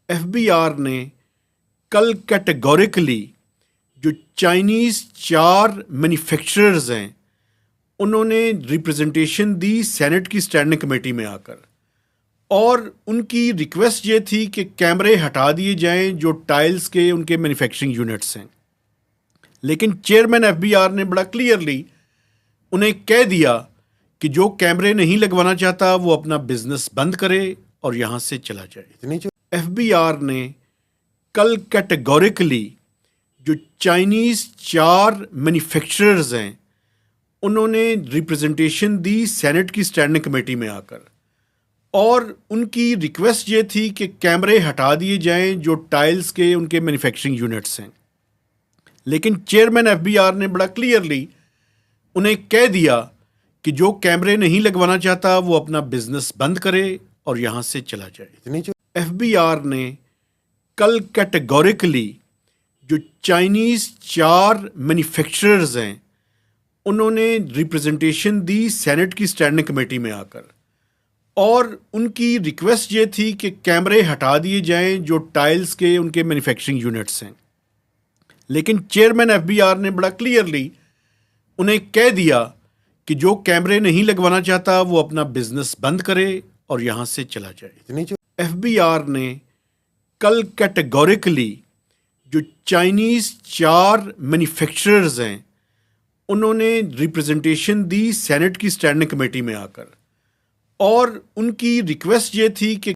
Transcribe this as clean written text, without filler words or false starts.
F B are نے کل categorically جو چائنیز 4 مینوفیکچررز ہیں انہوں نے ریپرزنٹیشن دی سینٹ کی اسٹینڈنگ کمیٹی میں آ کر، اور ان کی ریکویسٹ یہ تھی کہ کیمرے ہٹا دیے جائیں جو ٹائلز کے ان کے مینوفیکچرنگ یونٹس ہیں. لیکن چیئرمین ایف بی آر نے بڑا کلیئرلی انہیں کہہ دیا کہ جو کیمرے نہیں لگوانا چاہتا وہ اپنا بزنس بند کرے اور یہاں سے چلا جائے. ایف بی آر نے کل کیٹیگوریکلی جو چائنیز 4 مینوفیکچررز ہیں انہوں نے ریپرزنٹیشن دی سینٹ کی اسٹینڈنگ کمیٹی میں آ کر، اور ان کی ریکویسٹ یہ تھی کہ کیمرے ہٹا دیے جائیں جو ٹائلز کے ان کے مینوفیکچرنگ یونٹس ہیں. لیکن چیئرمین ایف بی آر نے بڑا کلیئرلی انہیں کہہ دیا کہ جو کیمرے نہیں لگوانا چاہتا وہ اپنا بزنس بند کرے اور یہاں سے چلا جائے. ایف بی آر نے کل کیٹیگوریکلی جو چائنیز 4 مینوفیکچررز ہیں انہوں نے ریپرزنٹیشن دی سینٹ کی اسٹینڈنگ کمیٹی میں آ کر، اور ان کی ریکویسٹ یہ تھی کہ کیمرے ہٹا دیے جائیں جو ٹائلز کے ان کے مینوفیکچرنگ یونٹس ہیں. لیکن چیئرمین ایف بی آر نے بڑا کلیئرلی انہیں کہہ دیا کہ جو کیمرے نہیں لگوانا چاہتا وہ اپنا بزنس بند کرے اور یہاں سے چلا جائے. ایف بی آر نے کل کیٹیگوریکلی جو چائنیز 4 مینوفیکچررز ہیں انہوں نے ریپرزنٹیشن دی سینٹ کی اسٹینڈنگ کمیٹی میں آ کر، اور ان کی ریکویسٹ یہ تھی کہ